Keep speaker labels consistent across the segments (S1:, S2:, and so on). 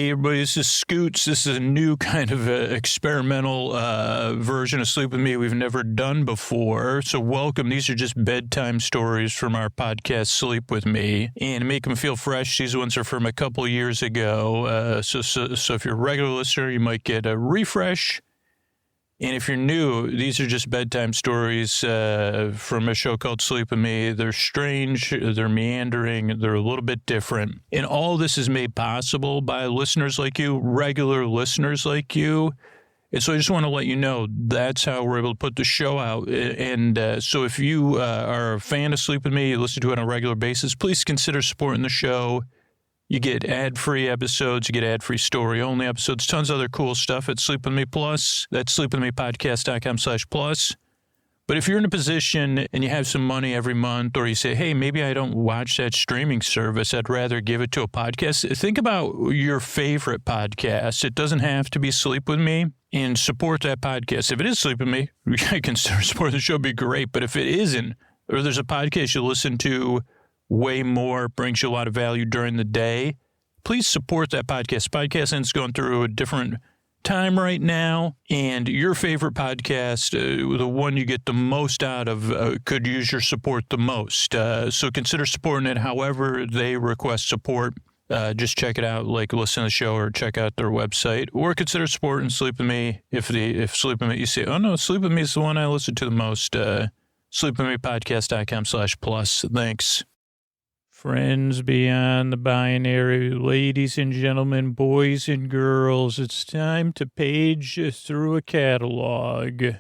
S1: Hey everybody, this is Scoots. This is a new kind of experimental version of Sleep With Me we've never done before. So welcome. These are just bedtime stories from our podcast, Sleep With Me. And to make them feel fresh, these ones are from a couple years ago. So if you're a regular listener, you might get a refresh. And if you're new, these are just bedtime stories from a show called Sleep With Me. They're strange, they're meandering, they're a little bit different. And all this is made possible by listeners like you, regular listeners like you. And so I just want to let you know that's how we're able to put the show out. And so if you are a fan of Sleep With Me, you listen to it on a regular basis, please consider supporting the show. You get ad-free episodes, you get ad-free story-only episodes, tons of other cool stuff at Sleep With Me Plus. That's sleepwithmepodcast.com/plus. But if you're in a position and you have some money every month, or you say, hey, maybe I don't watch that streaming service, I'd rather give it to a podcast, think about your favorite podcast. It doesn't have to be Sleep With Me, and support that podcast. If it is Sleep With Me, I consider supporting the show, would be great. But if it isn't, or there's a podcast you listen to way more, brings you a lot of value during the day, please support that podcast. Podcasting's going through a different time right now, and your favorite podcast, the one you get the most out of, could use your support the most. So consider supporting it however they request support. Just check it out, like listen to the show or check out their website, or consider supporting Sleep With Me. If Sleep With Me, you say, oh no, Sleep With Me is the one I listen to the most, sleepwithmepodcast.com/plus. Thanks. Friends beyond the binary, ladies and gentlemen, boys and girls, it's time to page through a catalog.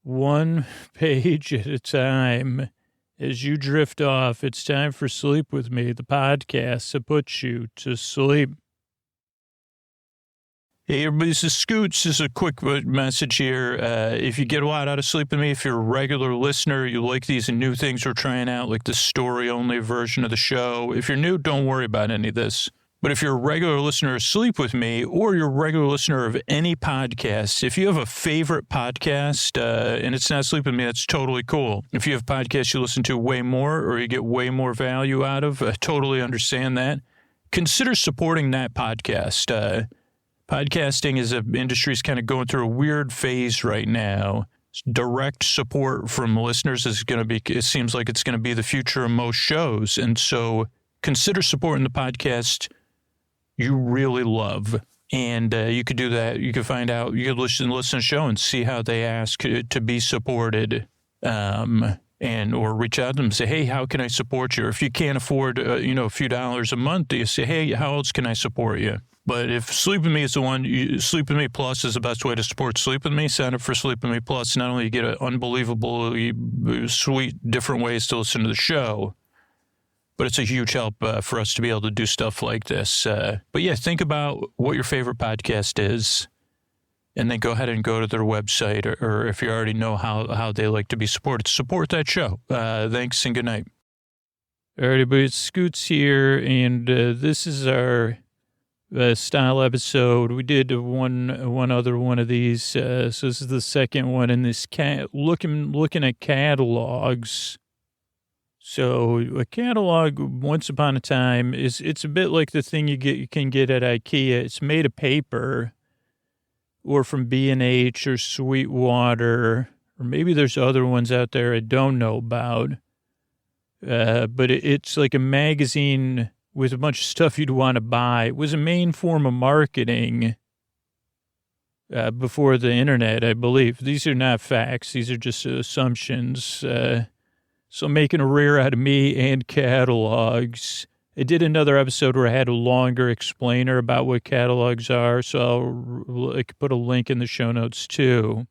S1: One page at a time. As you drift off, it's time for Sleep With Me, the podcast that puts you to sleep. Hey, everybody, this is Scoots. This is a quick message here. If you get a lot out of Sleep With Me, if you're a regular listener, you like these new things we're trying out, like the story-only version of the show. If you're new, don't worry about any of this. But if you're a regular listener of Sleep With Me, or you're a regular listener of any podcast, if you have a favorite podcast, and it's not Sleep With Me, that's totally cool. If you have podcasts you listen to way more, or you get way more value out of, I totally understand that. Consider supporting that podcast. Podcasting as an industry is kind of going through a weird phase right now. Direct support from listeners is going to be, it seems like it's going to be the future of most shows. And so consider supporting the podcast you really love. And you could do that. You could find out, you could listen to the show and see how they ask to be supported. Or reach out to them and say, hey, how can I support you? Or if you can't afford, a few dollars a month, you say, hey, how else can I support you? But if Sleep With Me is the one, Sleep With Me Plus is the best way to support Sleep With Me. Sign up for Sleep With Me Plus. Not only you get unbelievably sweet different ways to listen to the show, but it's a huge help for us to be able to do stuff like this. But yeah, think about what your favorite podcast is, and then go ahead and go to their website, or if you already know how they like to be supported, support that show. Thanks and good night. All right, everybody, it's Scoots here, and this is our style episode. We did one other one of these, so this is the second one in this looking at catalogs. So a catalog, once upon a time, it's a bit like the thing you can get at IKEA. It's made of paper, or from B&H or Sweetwater, or maybe there's other ones out there I don't know about. But it's like a magazine with a bunch of stuff you'd want to buy. It was a main form of marketing before the internet, I believe. These are not facts. These are just assumptions. So making a rear out of me and catalogs. I did another episode where I had a longer explainer about what catalogs are, so I could put a link in the show notes too.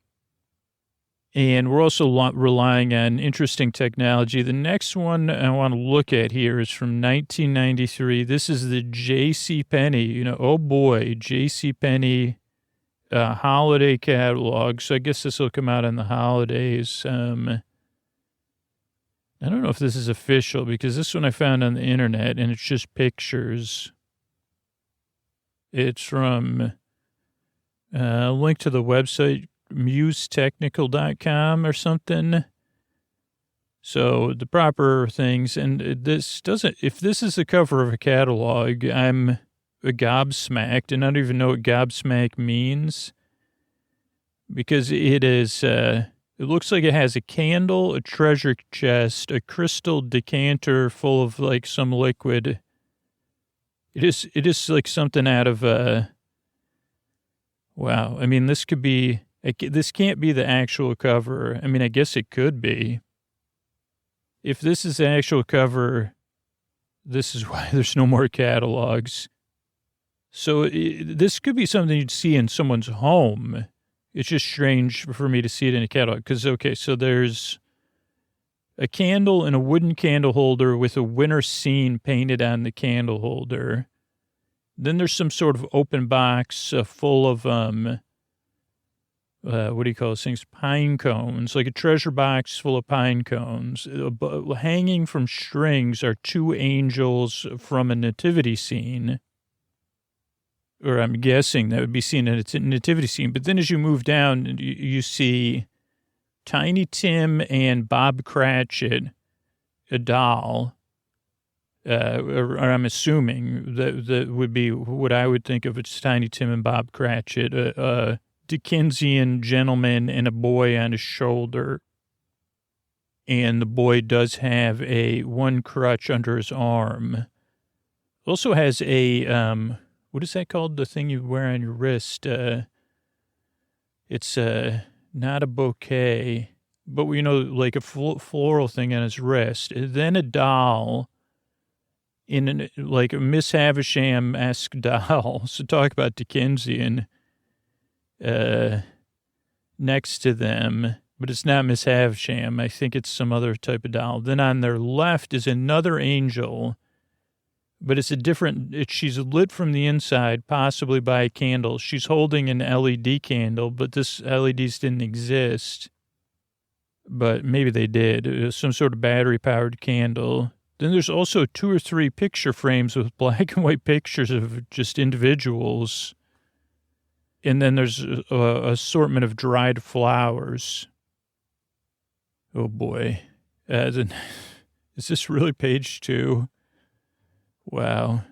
S1: And we're also relying on interesting technology. The next one I want to look at here is from 1993. This is the JCPenney, oh boy, JCPenney holiday catalog. So I guess this will come out on the holidays. I don't know if this is official, because this one I found on the internet and it's just pictures. It's from a link to the website, musetechnical.com or something. So the proper things, and this doesn't, if this is the cover of a catalog, I'm gobsmacked, and I don't even know what gobsmack means, because it is, it looks like it has a candle, a treasure chest, a crystal decanter full of like some liquid. It is like something out of, wow. I mean, this can't be the actual cover. I mean, I guess it could be. If this is the actual cover, this is why there's no more catalogs. So this could be something you'd see in someone's home. It's just strange for me to see it in a catalog. Because, okay, so there's a candle and a wooden candle holder with a winter scene painted on the candle holder. Then there's some sort of open box full of, what do you call those things? Pine cones, like a treasure box full of pine cones. Hanging from strings are two angels from a nativity scene. Or I'm guessing that would be seen in a nativity scene. But then as you move down, you see Tiny Tim and Bob Cratchit, a doll. Or I'm assuming that would be what I would think of as Tiny Tim and Bob Cratchit, a Dickensian gentleman and a boy on his shoulder. And the boy does have one crutch under his arm. Also has a, what is that called? The thing you wear on your wrist. It's not a bouquet, but like a floral thing on his wrist. Then a doll like a Miss Havisham-esque doll. So talk about Dickensian. Next to them, but it's not Miss Havisham. I think it's some other type of doll. Then on their left is another angel, but it's she's lit from the inside, possibly by a candle. She's holding an LED candle, but this LEDs didn't exist. But maybe they did. It was some sort of battery-powered candle. Then there's also 2 or 3 picture frames with black and white pictures of just individuals. And then there's an assortment of dried flowers. Oh, boy. Is this really page 2? Wow.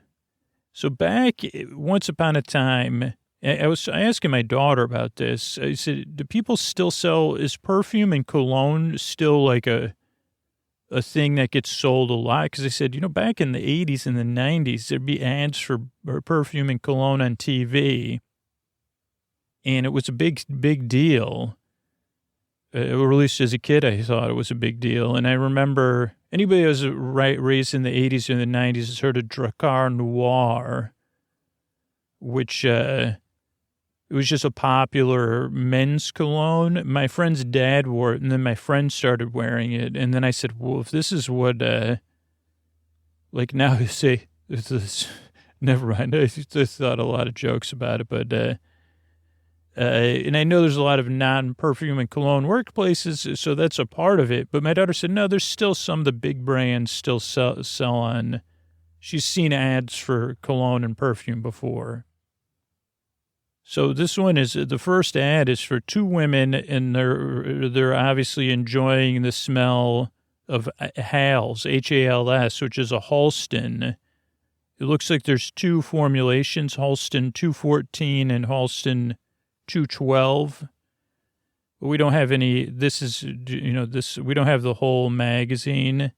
S1: So back once upon a time, I was asking my daughter about this. I said, do people still is perfume and cologne still like a thing that gets sold a lot? Because I said, back in the 80s and the 90s, there'd be ads for perfume and cologne on TV. And it was a big, big deal. Or at least as a kid, I thought it was a big deal. And I remember anybody who was raised in the 80s or the 90s has heard of Drakkar Noir, which it was just a popular men's cologne. My friend's dad wore it, and then my friend started wearing it. And then I said, well, if this is what, like now you say, this, never mind. I thought a lot of jokes about it, but... and I know there's a lot of non-perfume and cologne workplaces, so that's a part of it. But my daughter said, no, there's still some of the big brands still sell on. She's seen ads for cologne and perfume before. So this one is, the first ad is for 2 women, and they're obviously enjoying the smell of Hals, Hals, which is a Halston. It looks like there's 2 formulations, Halston 214 and Halston 212. But we don't have any, this is, we don't have the whole magazine.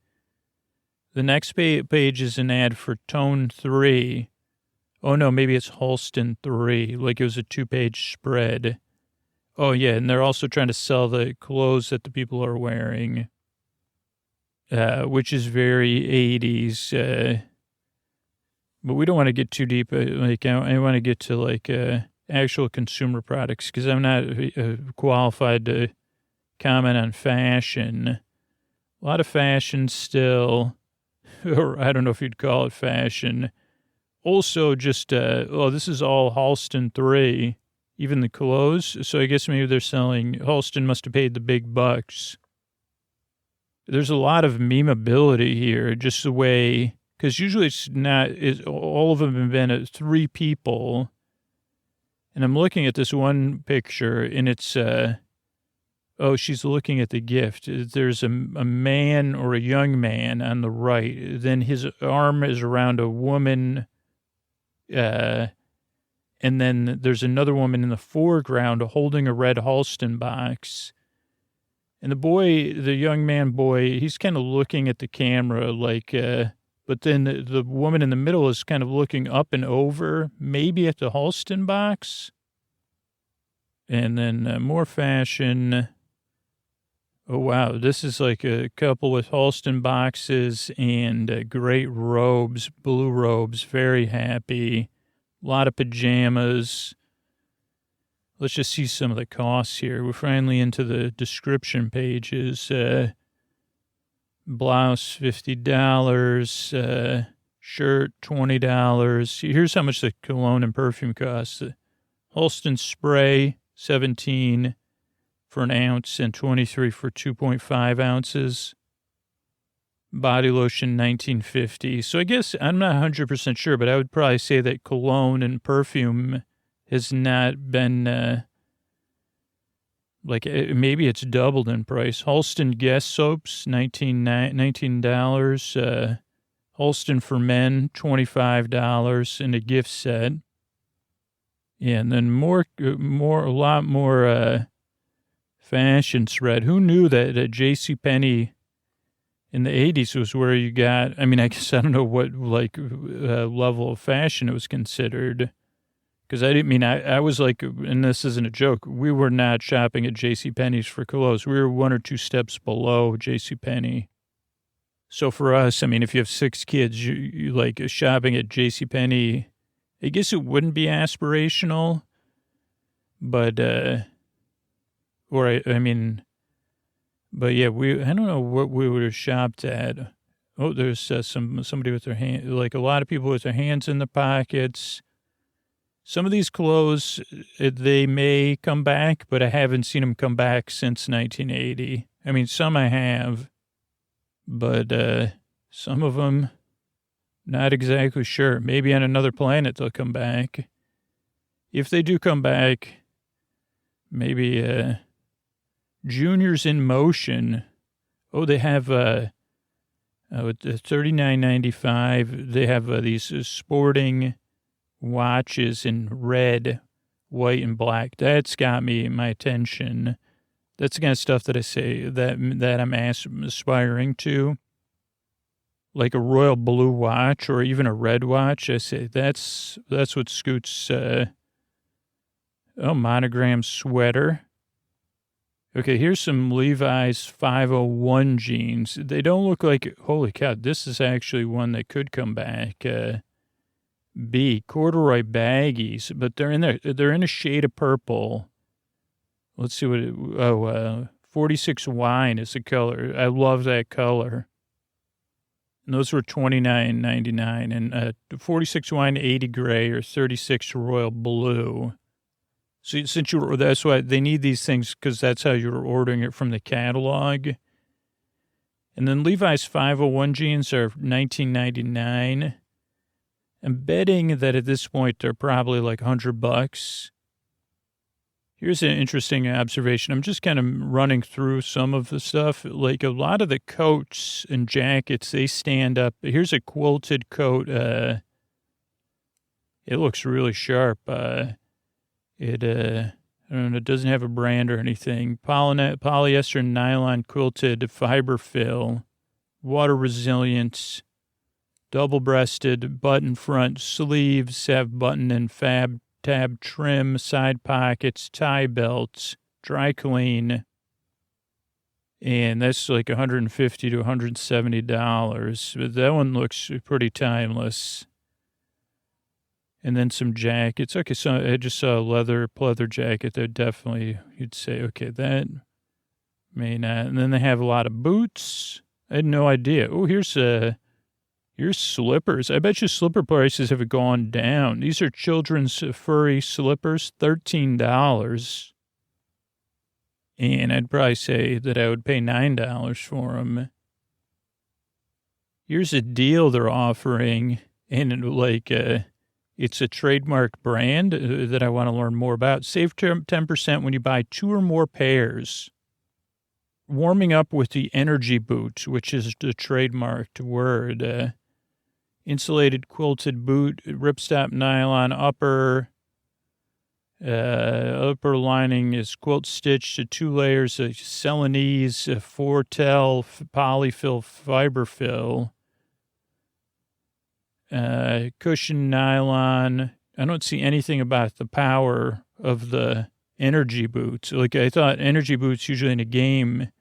S1: The next page is an ad for Tone 3. Oh, no, maybe it's Halston 3, like it was a 2-page spread. Oh, yeah, and they're also trying to sell the clothes that the people are wearing, which is very 80s. But we don't want to get too deep. I want to get to, actual consumer products, because I'm not qualified to comment on fashion. A lot of fashion still, or I don't know if you'd call it fashion. Also just, this is all Halston 3, even the clothes. So I guess maybe they're selling, Halston must have paid the big bucks. There's a lot of memeability here, just the way, because usually all of them have been 3 people. And I'm looking at this one picture, and it's, she's looking at the gift. There's a man or a young man on the right. Then his arm is around a woman And then there's another woman in the foreground holding a red Halston box. And the young man boy, he's kind of looking at the camera but then the woman in the middle is kind of looking up and over, maybe at the Halston box. And then more fashion. Oh, wow. This is like a couple with Halston boxes and great robes, blue robes, very happy. A lot of pajamas. Let's just see some of the costs here. We're finally into the description pages. Blouse, $50. Shirt, $20. Here's how much the cologne and perfume costs. The Halston spray, $17 for an ounce and $23 for 2.5 ounces. Body lotion, $19.50. So I guess I'm not 100% sure, but I would probably say that cologne and perfume has not been, maybe it's doubled in price. Halston Guest soaps, $19. Halston for men, $25 in a gift set. Yeah, and then a lot more fashion thread. Who knew that JCPenney in the 80s was where you got, I guess I don't know what level of fashion it was considered. Because I was like, and this isn't a joke, we were not shopping at JCPenney's for clothes. We were one or two steps below JCPenney. So for us, if you have 6 kids, you like shopping at JCPenney, I guess it wouldn't be aspirational, but, but yeah, I don't know what we would have shopped at. Oh, there's somebody with their hand, like a lot of people with their hands in the pockets. Some of these clothes, they may come back, but I haven't seen them come back since 1980. Some I have, but some of them, not exactly sure. Maybe on another planet they'll come back. If they do come back, maybe Juniors in Motion. Oh, they have $39.95. They have these sporting watches in red, white, and black. That's got my attention. That's the kind of stuff that I say that I'm aspiring to. Like a royal blue watch or even a red watch. I say that's what Scoot's, monogram sweater. Okay, here's some Levi's 501 jeans. They don't look like, holy cow, this is actually one that could come back. B, corduroy baggies, but they're in a shade of purple. Let's see what 46 wine is the color. I love that color. And those were $29.99, and 46 wine, 80 gray, or 36 royal blue. So that's why they need these things, because that's how you're ordering it from the catalog. And then Levi's 501 jeans are $19.99. I'm betting that at this point they're probably like $100. Here's an interesting observation. I'm just kind of running through some of the stuff. Like a lot of the coats and jackets, they stand up. Here's a quilted coat. It looks really sharp. I don't know, it doesn't have a brand or anything. Polyester nylon quilted fiber fill, water resilience, double-breasted, button front sleeves, have button and fab tab trim, side pockets, tie belts, dry clean. And that's like $150 to $170. But that one looks pretty timeless. And then some jackets. Okay, so I just saw a leather jacket that definitely you'd say, okay, that may not. And then they have a lot of boots. I had no idea. Oh, here's slippers. I bet you slipper prices have gone down. These are children's furry slippers, $13. And I'd probably say that I would pay $9 for them. Here's a deal they're offering, and it's a trademark brand that I want to learn more about. Save 10% when you buy 2 or more pairs. Warming up with the energy boot, which is the trademarked word. insulated quilted boot, ripstop nylon upper. Upper lining is quilt stitched to 2 layers of Celanese, Fortel, polyfill, fiberfill. Cushion nylon. I don't see anything about the power of the energy boots. Like, I thought energy boots usually in a game,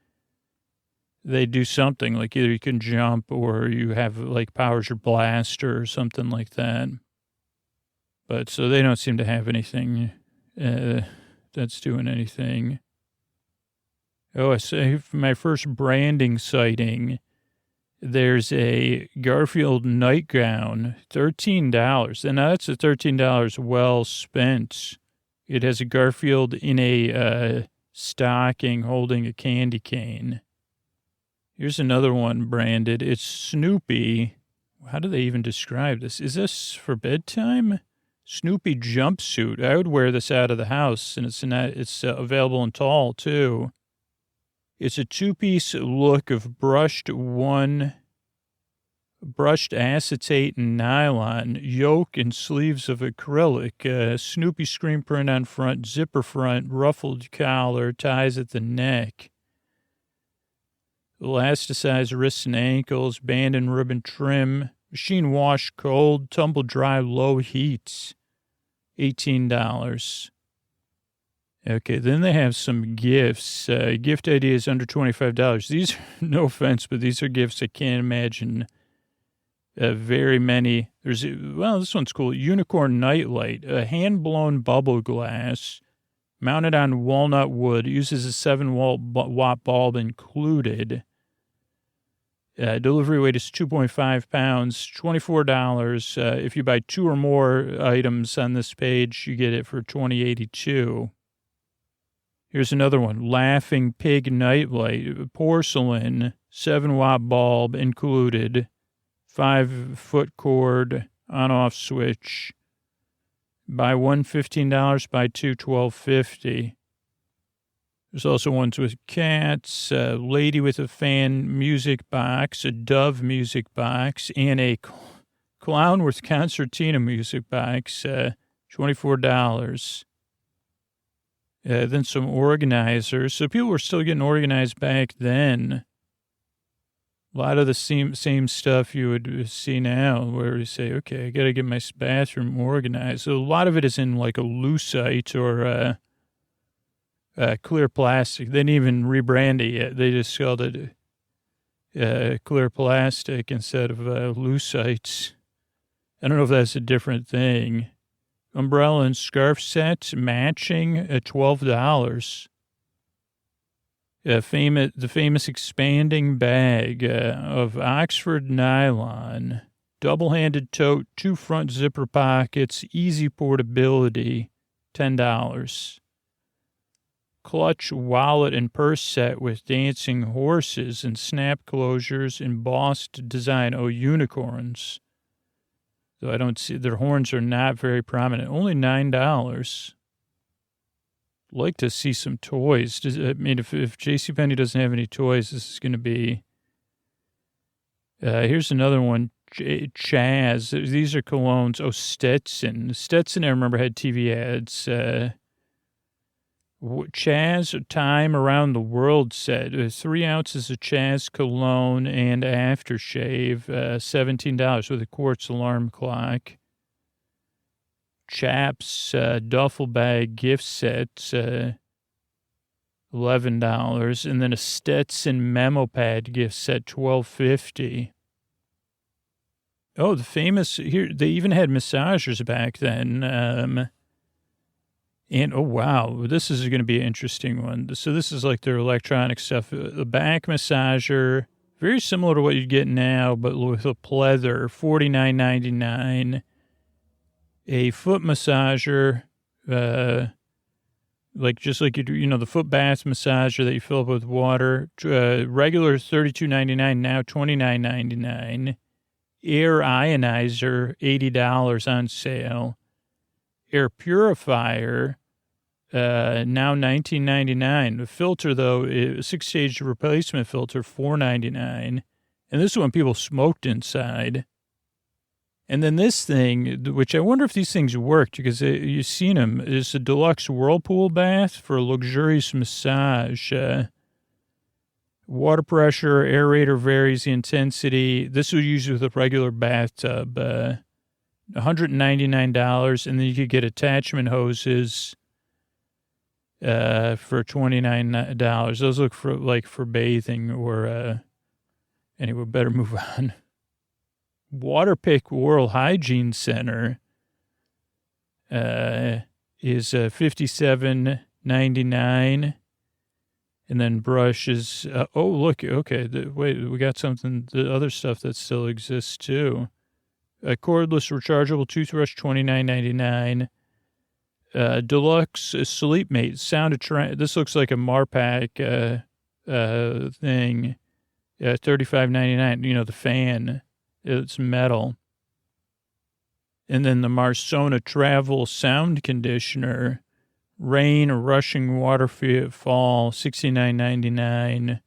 S1: they do something. Like, either you can jump or you have, like, powers your blaster or something like that. But, so they don't seem to have anything that's doing anything. Oh, I say my first branding sighting. There's a Garfield nightgown, $13. And that's a $13 well spent. It has a Garfield in a stocking holding a candy cane. Here's another one branded. It's Snoopy. How do they even describe this? Is this for bedtime? Snoopy jumpsuit. I would wear this out of the house, and it's available in tall, too. It's a 2-piece look of brushed acetate and nylon, yoke and sleeves of acrylic, Snoopy screen print on front, zipper front, ruffled collar, ties at the neck. Elasticized wrists and ankles, band and ribbon trim, machine wash cold, tumble dry low heat. $18. Okay, then they have some gifts. Gift ideas under $25. These, no offense, but these are gifts I can't imagine very many. This one's cool. Unicorn nightlight, a hand-blown bubble glass mounted on walnut wood, uses a 7-watt bulb included. Delivery weight is 2.5 pounds, $24. If you buy 2 or more items on this page, you get it for $20.82. Here's another one. Laughing Pig nightlight, porcelain, 7-watt bulb included, 5-foot cord, on-off switch. Buy one $15, buy 2 $12.50. There's also ones with cats, a lady with a fan music box, a Dove music box, and a clown with concertina music box, $24. Then some organizers. So people were still getting organized back then. A lot of the same stuff you would see now where you say, okay, I got to get my bathroom organized. So a lot of it is in like a lucite or clear plastic. They didn't even rebrand it yet. They just called it clear plastic instead of lucite. I don't know if that's a different thing. Umbrella and scarf sets matching at $12. The famous expanding bag of Oxford nylon, double-handed tote, 2 front zipper pockets, easy portability, $10. Clutch, wallet, and purse set with dancing horses and snap closures, embossed design. Oh, unicorns. Though I don't see, their horns are not very prominent. Only $9. Like to see some toys. If JCPenney doesn't have any toys, this is going to be... here's another one. Chaz. These are colognes. Oh, Stetson. Stetson, I remember, had TV ads. Chaz Time Around the World set. 3 ounces of Chaz cologne and aftershave. $17 with a quartz alarm clock. Chaps duffel bag gift set. $11. And then a Stetson memo pad gift set. $12.50. Oh, the famous here. They even had massagers back then. And, oh, wow, this is going to be an interesting one. So this is like their electronic stuff. A back massager, very similar to what you get now, but with a pleather, $49.99. A foot massager, just like you do, the foot bath massager that you fill up with water. Regular $32.99, now $29.99. Air ionizer, $80 on sale. Air purifier, now $19.99. The filter, though, a 6-stage replacement filter, $4.99. And this is when people smoked inside. And then this thing, which I wonder if these things worked, because you've seen them, is a deluxe whirlpool bath for a luxurious massage. Water pressure, aerator varies the intensity. This was used with a regular bathtub. $199, and then you could get attachment hoses for $29. Those look for bathing or anyway, better move on. Waterpik World Hygiene Center is $57.99, and then brushes. Oh, look, okay. Wait, we got something. The other stuff that still exists too. A cordless rechargeable toothbrush, $29.99. Deluxe Sleep Mate Sound of This looks like a Marpac thing. $35.99. You know, the fan. It's metal. And then the Marsona Travel Sound Conditioner, rain or rushing water fall, $69.99.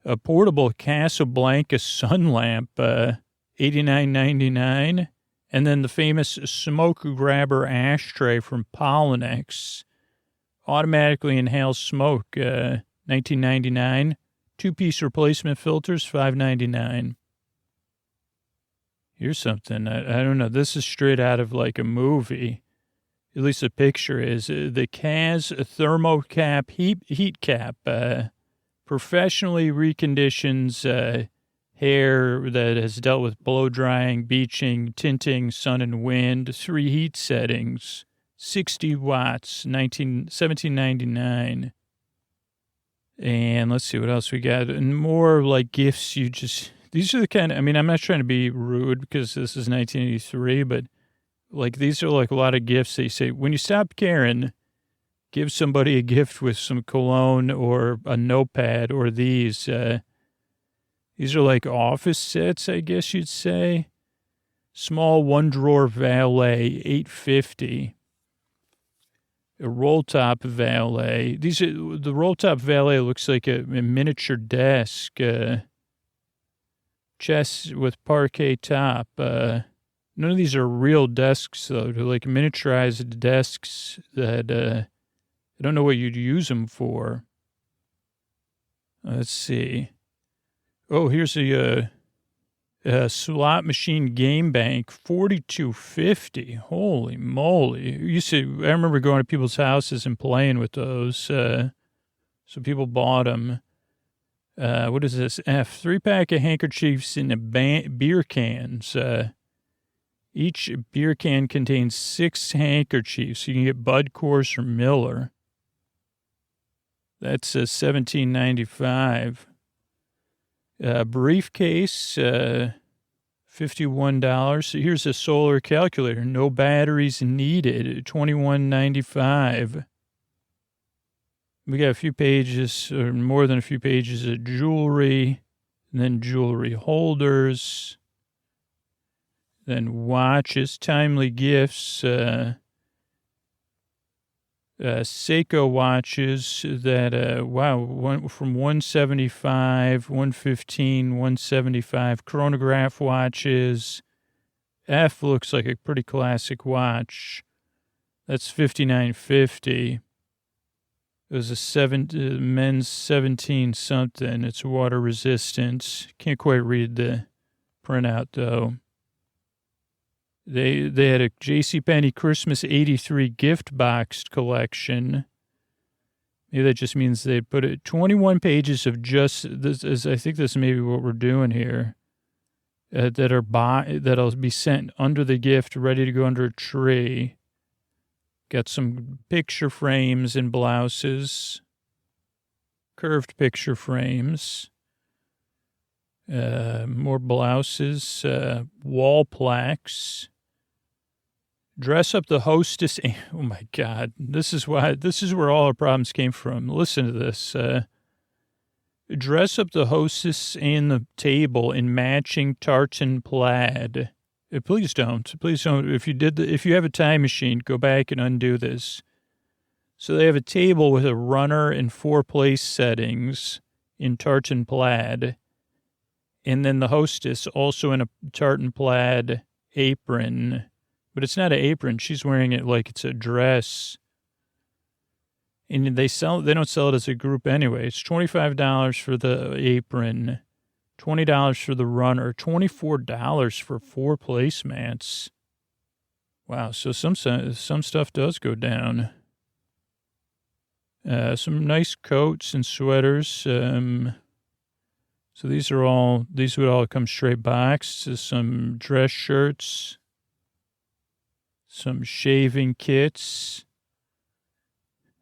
S1: A portable Casablanca sun lamp, $89.99. And then the famous smoke grabber ashtray from Pollenex, automatically inhales smoke, $19.99. Two-piece replacement filters, $5.99. Here's something. I don't know. This is straight out of like a movie. At least the picture is. The Kaz Thermocap heat cap professionally reconditions hair that has dealt with blow drying, beaching, tinting, sun and wind. 3 heat settings. 60 watts, $17.99. And let's see what else we got. And more like gifts these are the kind of, I mean, I'm not trying to be rude because this is 1983, but like these are like a lot of gifts that you say, when you stop caring, give somebody a gift with some cologne or a notepad or these. These are like office sets, I guess you'd say. Small one-drawer valet, $8.50. A roll-top valet. The roll-top valet looks like a miniature desk. Chest with parquet top. None of these are real desks, though. They're like miniaturized desks that I don't know what you'd use them for. Let's see. Oh, here's a slot machine game bank, $42.50. Holy moly! I remember going to people's houses and playing with those. So people bought them. What is this? 3-pack of handkerchiefs in beer cans. Each beer can contains 6 handkerchiefs. You can get Bud, Coors, or Miller. That's $17.95. Briefcase, $51. So here's a solar calculator. No batteries needed. $21.95. We got a few pages, or more than a few pages of jewelry, and then jewelry holders, then watches, timely gifts, Seiko watches that, went from 175, 115, 175. Chronograph watches. F looks like a pretty classic watch. That's $59.50. It was a men's 17 something. It's water resistant. Can't quite read the printout though. They had a JCPenney Christmas 83 gift box collection. Maybe that just means they put it 21 pages of just this. I think this may be what we're doing here. That'll be sent under the gift, ready to go under a tree. Got some picture frames and blouses, curved picture frames, more blouses, wall plaques. Dress up the hostess. Oh my God. This is where all our problems came from. Listen to this. Dress up the hostess and the table in matching tartan plaid. Please don't. Please don't. If you have a time machine, go back and undo this. So they have a table with a runner and 4 place settings in tartan plaid. And then the hostess, also in a tartan plaid apron, but it's not an apron. She's wearing it like it's a dress. And they don't sell it as a group anyway. It's $25 for the apron, $20 for the runner, $24 for 4 placemats. Wow, so some stuff does go down. Some nice coats and sweaters. So these would all come straight boxed. Some dress shirts, some shaving kits,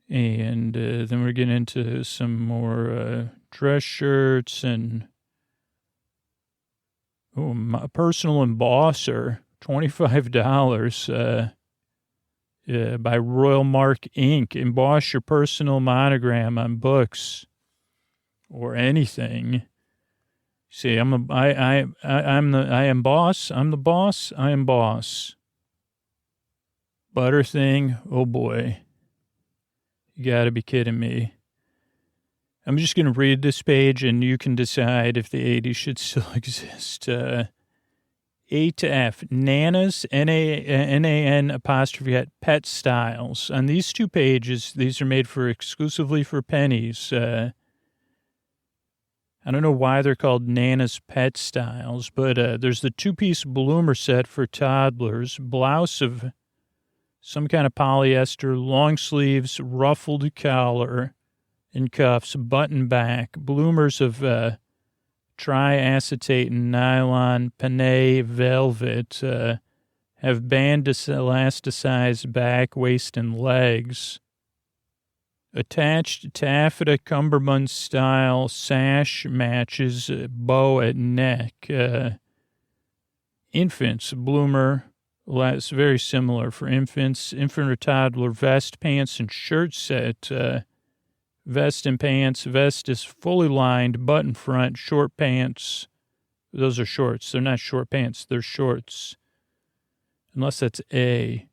S1: and then we're getting into some more dress shirts and my personal embosser, $25 by Royal Mark Ink. Emboss your personal monogram on books or anything. See, I'm the boss. Butter thing, oh boy. You gotta be kidding me. I'm just going to read this page and you can decide if the 80s should still exist. A to F, Nana's, N-A-N apostrophe at Pet Styles. On these 2 pages, these are made exclusively for pennies. I don't know why they're called Nana's Pet Styles, but there's the 2-piece bloomer set for toddlers, blouse of some kind of polyester, long sleeves, ruffled collar, and cuffs, button back, bloomers of triacetate and nylon, panne velvet, have band elasticized back, waist, and legs. Attached taffeta cummerbund style sash matches bow at neck. Infants, bloomer, it's very similar for infants. Infant or toddler vest, pants, and shirt set. Vest and pants. Vest is fully lined, button front, short pants. Those are shorts. They're not short pants. They're shorts. Unless that's A.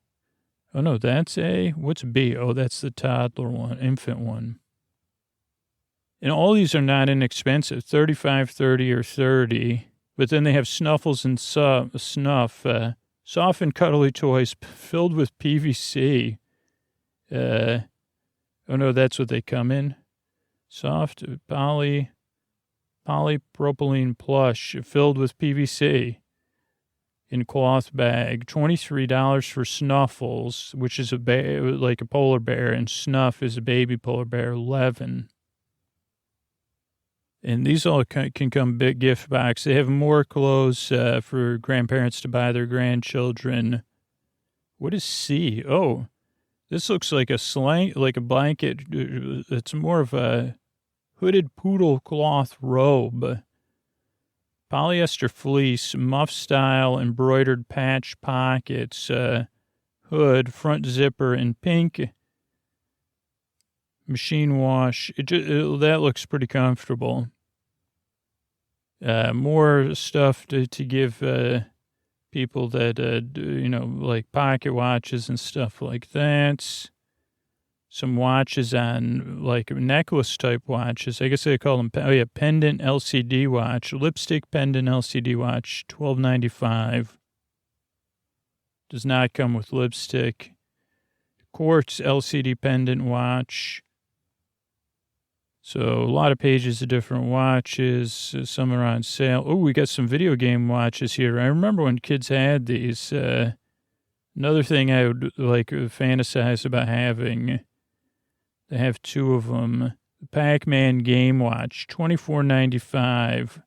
S1: Oh, no, that's A. What's B? Oh, that's the toddler one, infant one. And all these are not inexpensive, $35, $30, or $30. But then they have snuffles and snuff, soft and cuddly toys filled with PVC. Oh, no, that's what they come in. Soft polypropylene plush filled with PVC in cloth bag. $23 for Snuffles, which is like a polar bear, and Snuff is a baby polar bear, $11. And these all can come big gift box. They have more clothes for grandparents to buy their grandchildren. What is C? Oh, this looks like a blanket. It's more of a hooded poodle cloth robe. Polyester fleece, muff style, embroidered patch pockets, hood, front zipper, and pink. Machine wash. That looks pretty comfortable. More stuff to give people that, like pocket watches and stuff like that. Some watches on, like necklace type watches. I guess they call them, pendant LCD watch. Lipstick pendant LCD watch, $12.95. Does not come with lipstick. Quartz LCD pendant watch. So a lot of pages of different watches. Some are on sale. Oh, we got some video game watches here. I remember when kids had these. Another thing I would fantasize about having. They have 2 of them. The Pac-Man Game Watch, $24.95.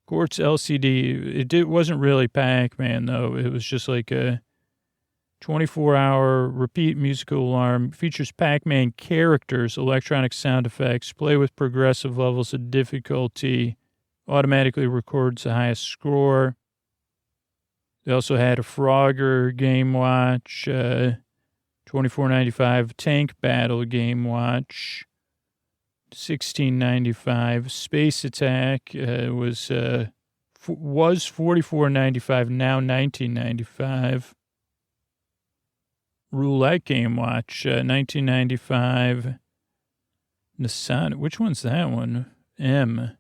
S1: Quartz LCD. It wasn't really Pac-Man, though. It was just like a 24-hour repeat musical alarm. Features Pac-Man characters, electronic sound effects, play with progressive levels of difficulty, automatically records the highest score. They also had a Frogger Game Watch, $24.95. Tank Battle Game Watch, $16.95. Space Attack was $44.95, now $19.95. Roulette Game Watch, $19.95. Nissan, which one's that one? M.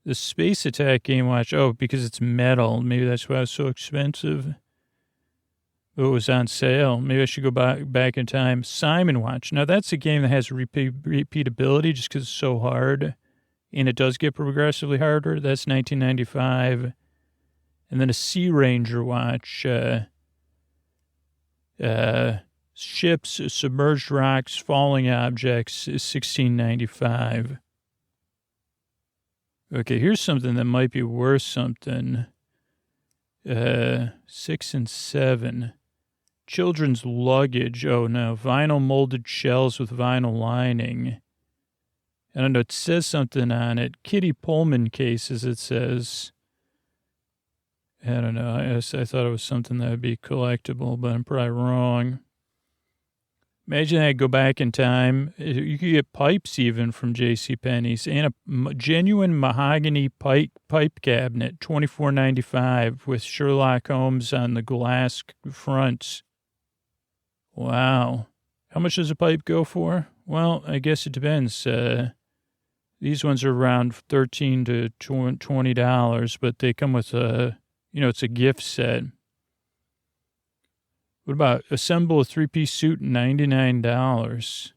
S1: The Space Attack Game Watch. Oh, because it's metal. Maybe that's why it's so expensive. It was on sale. Maybe I should go back in time. Simon Watch. Now, that's a game that has repeatability just because it's so hard. And it does get progressively harder. That's 1995. And then a Sea Ranger Watch. Ships, submerged rocks, falling objects, 1695. Okay, here's something that might be worth something. 6 and 7. Children's luggage. Oh, no. Vinyl molded shells with vinyl lining. I don't know. It says something on it. Kitty Pullman cases, it says. I don't know. I thought it was something that would be collectible, but I'm probably wrong. Imagine I go back in time. You could get pipes even from JCPenney's and a genuine mahogany pipe cabinet, $24.95 with Sherlock Holmes on the glass front. Wow. How much does a pipe go for? Well, I guess it depends. These ones are around $13 to $20, but they come with it's a gift set. What about assemble a 3-piece suit, $99?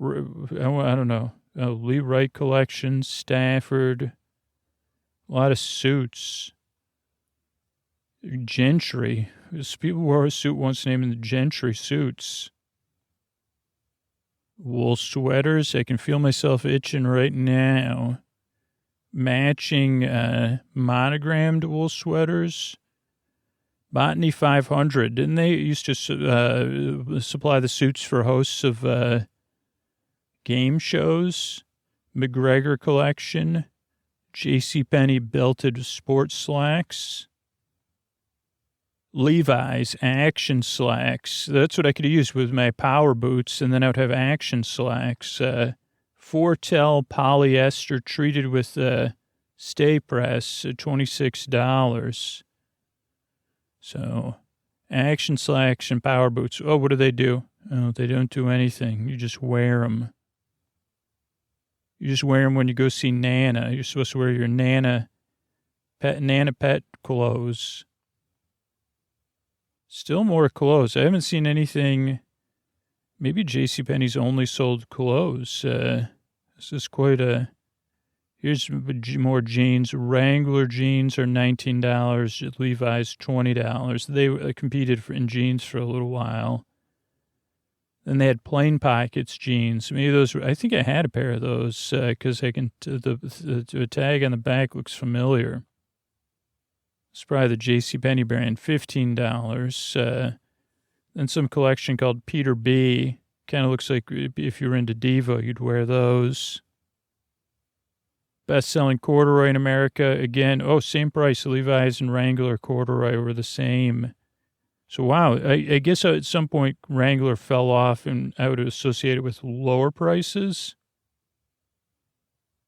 S1: I don't know. Lee Wright collection, Stafford, a lot of suits. Gentry. People wore a suit once named the Gentry suits. Wool sweaters. I can feel myself itching right now. Matching monogrammed wool sweaters. Botany 500. Didn't they used to supply the suits for hosts of game shows? McGregor collection. JCPenney belted sports slacks. Levi's action slacks. That's what I could use with my power boots, and then I would have action slacks. Fortel polyester treated with stay press, $26. So, action slacks and power boots. Oh, what do they do? Oh, they don't do anything. You just wear them. You just wear them when you go see Nana. You're supposed to wear your Nana pet clothes. Still more clothes. I haven't seen anything. Maybe JCPenney's only sold clothes. This is quite a... Here's more jeans. Wrangler jeans are $19. Levi's $20. They competed in jeans for a little while. Then they had plain pockets jeans. Maybe those. I think I had a pair of those because I can. The tag on the back looks familiar. It's probably the JCPenney brand. $15. Then some collection called Peter B. Kind of looks like if you were into Diva, you'd wear those. Best-selling corduroy in America. Again, same price. Levi's and Wrangler corduroy were the same. So, wow, I guess at some point Wrangler fell off and I would associate it with lower prices.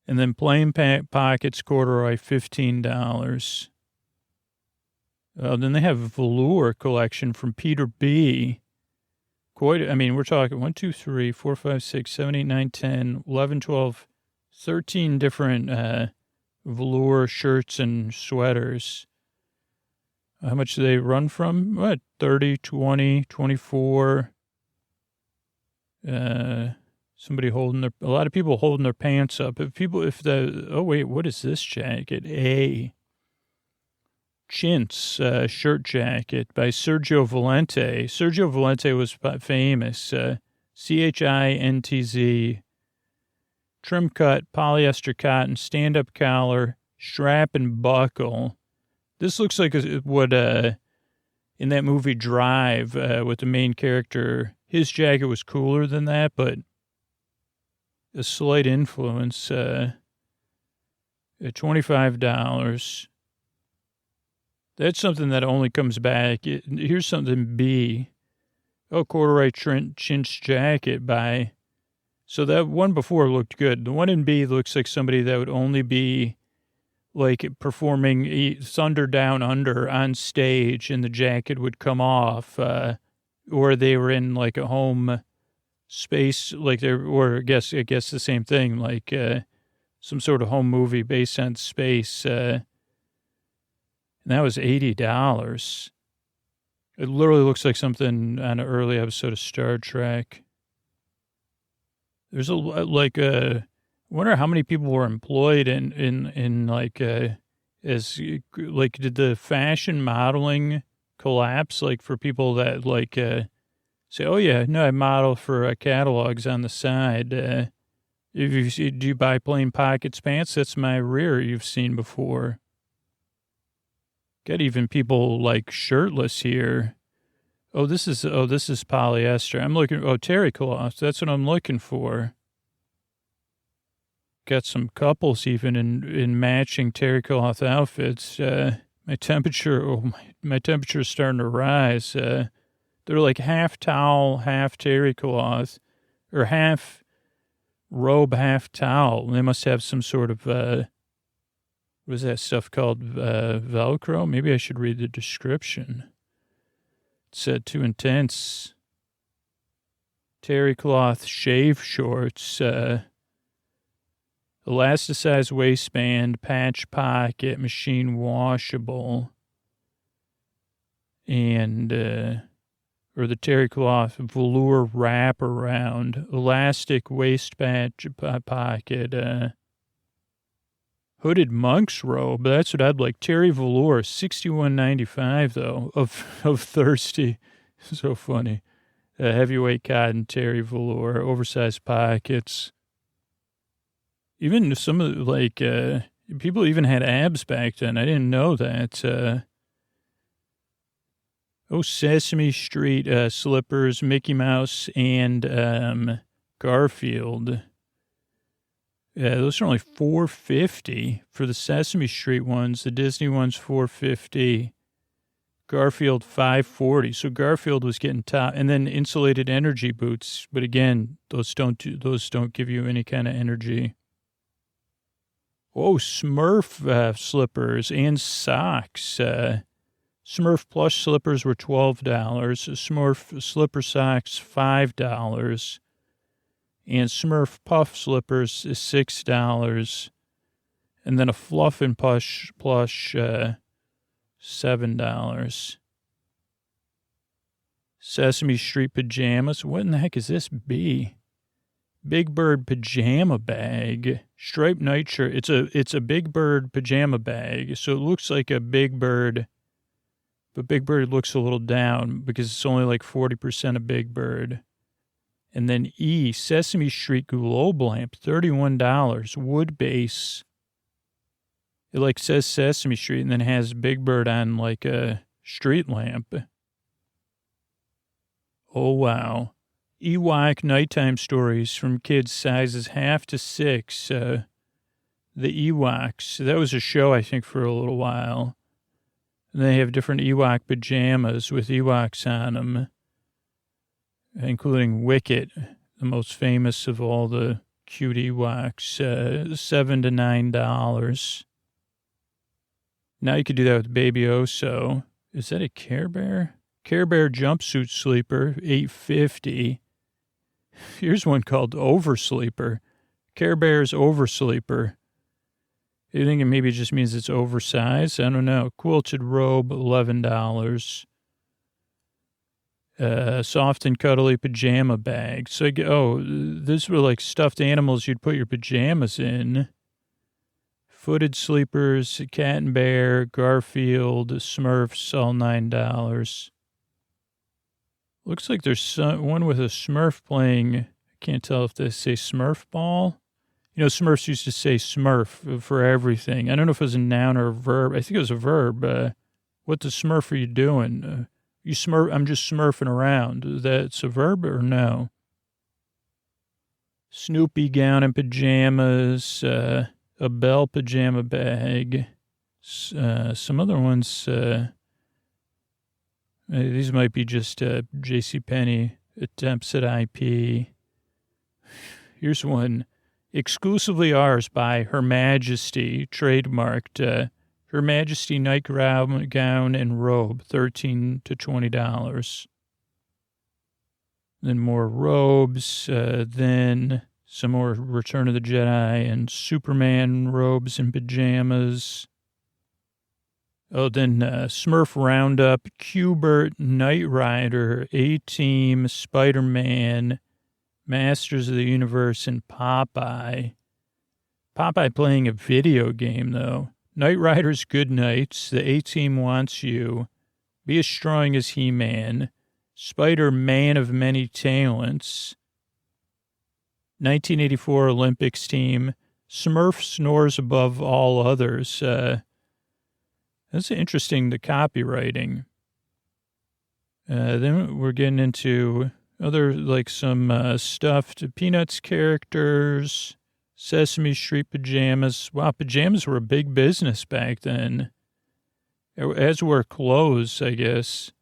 S1: And then plain pockets corduroy, $15. Then they have velour collection from Peter B. We're talking 1, 2, 3, 4, 5, 6, 7, 8, 9, 10, 11, 12, 13 different velour shirts and sweaters. How much do they run from? What, 30, 20, 24? A lot of people holding their pants up. What is this jacket? Chintz shirt jacket by Sergio Valente. Sergio Valente was famous. CHINTZ. Trim cut, polyester cotton, stand-up collar, strap and buckle. This looks like what in that movie Drive with the main character. His jacket was cooler than that, but a slight influence. $25. That's something that only comes back. Here's something B. Corduroy chintz jacket by... So that one before looked good. The one in B looks like somebody that would only be like performing Thunder Down Under on stage and the jacket would come off. Or they were in like a home space, or I guess the same thing. Like some sort of home movie based on space. And that was $80. It literally looks like something on an early episode of Star Trek. There's I wonder how many people were employed in like, as, like, did the fashion modeling collapse? Like, for people that, like, say, oh, yeah, no, I model for catalogs on the side. If you see, do you buy plain pockets pants? That's my rear you've seen before. Got even people, like, shirtless here. This is polyester. I'm looking, terry cloth. That's what I'm looking for. Got some couples even in matching terry cloth outfits. My temperature is starting to rise. They're like half towel, half terry cloth, or half robe, half towel. They must have some sort of, what is that stuff called? Velcro? Maybe I should read the description. It said too intense. Terry cloth shave shorts, elasticized waistband, patch pocket, machine washable, and, or the terry cloth velour wraparound, elastic waist patch pocket, hooded monk's robe. That's what I'd like. Terry velour, $61.95 though, of thirsty. So funny. Heavyweight cotton, terry velour, oversized pockets. Even some of like, people even had abs back then. I didn't know that. Sesame Street slippers, Mickey Mouse, and Garfield. Those are only $4.50 for the Sesame Street ones. The Disney ones $4.50. Garfield $5.40. So Garfield was getting top, and then insulated energy boots. But again, those don't give you any kind of energy. Smurf slippers and socks. Smurf plush slippers were $12. Smurf slipper socks $5. And Smurf puff slippers is $6. And then a fluff and plush $7. Sesame Street pajamas. What in the heck is this? Big Bird pajama bag. Striped nightshirt. It's a Big Bird pajama bag. So it looks like a Big Bird, but Big Bird looks a little down because it's only like 40% of Big Bird. And then Sesame Street globe lamp, $31, wood base. It like says Sesame Street and then has Big Bird on like a street lamp. Oh, wow. Ewok nighttime stories from kids sizes 1/2 to 6. The Ewoks. That was a show, I think, for a little while. And they have different Ewok pajamas with Ewoks on them, including Wicket, the most famous of all the cute Ewoks, $7 to $9. Now you could do that with Baby Oso. Is that a Care Bear? Care Bear jumpsuit sleeper, $8.50. Here's one called Oversleeper. Care Bear's Oversleeper. You think it maybe just means it's oversized? I don't know. Quilted robe, $11. Soft and cuddly pajama bag. So, these were like stuffed animals you'd put your pajamas in. Footed sleepers, Cat and Bear, Garfield, Smurfs, all $9. Looks like there's one with a Smurf playing. I can't tell if they say Smurf ball. You know, Smurfs used to say Smurf for everything. I don't know if it was a noun or a verb. I think it was a verb. What the Smurf are you doing? You Smurf? I'm just Smurfing around. That's a verb or no? Snoopy gown and pajamas. A Bell pajama bag. Some other ones. These might be just JCPenney attempts at IP. Here's one. Exclusively ours by Her Majesty, trademarked. Her Majesty nightgown and robe, $13 to $20. Then more robes. Then Some more Return of the Jedi and Superman robes and pajamas. Oh, then Smurf Roundup, Q*bert, Knight Rider, A-Team, Spider-Man, Masters of the Universe, and Popeye. Popeye playing a video game, though. Knight Rider's Good Nights, the A-Team Wants You, Be as Strong as He-Man, Spider-Man of Many Talents, 1984 Olympics Team, Smurf Snores Above All Others. That's interesting, the copywriting. Then we're getting into other, like some stuffed Peanuts characters, Sesame Street pajamas. Wow, pajamas were a big business back then. As were clothes, I guess.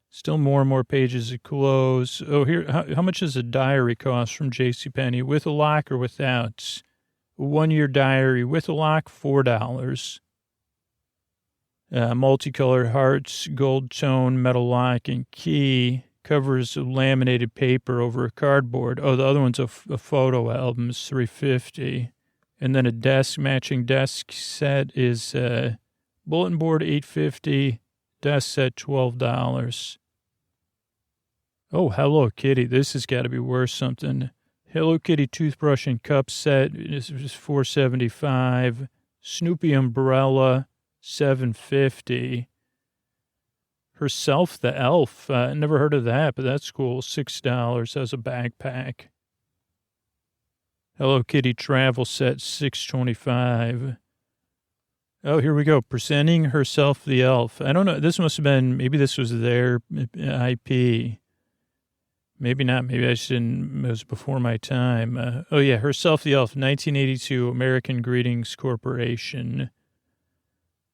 S1: Still more and more pages of clothes. Oh, here, how much does a diary cost from JCPenney? With a lock or without? A 1-year diary with a lock, $4. Multicolored hearts, gold tone, metal lock, and key. Covers of laminated paper over a cardboard. Oh, the other one's a photo album, is $3.50. And then a matching desk set is bulletin board, $8.50. Desk set, $12. Oh, Hello Kitty. This has got to be worth something. Hello Kitty toothbrush and cup set is $4.75. Snoopy umbrella, $7.50. Herself the Elf. Never heard of that, but that's cool. $6 as a backpack. Hello Kitty travel set, $6.25. Oh, here we go. Presenting Herself the Elf. I don't know. This must have been, maybe this was their IP. Maybe not. Maybe I just didn't, it was before my time. Oh, yeah. Herself the Elf, 1982, American Greetings Corporation.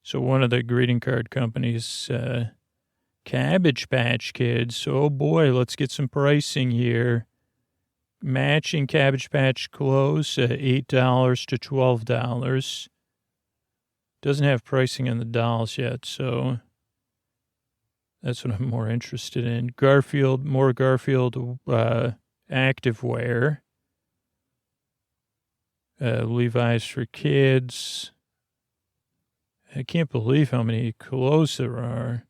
S1: So one of the greeting card companies, Cabbage Patch Kids. Oh, boy. Let's get some pricing here. Matching Cabbage Patch clothes, $8 to $12. Doesn't have pricing on the dolls yet, so that's what I'm more interested in. Garfield, more Garfield activewear. Levi's for kids. I can't believe how many clothes there are.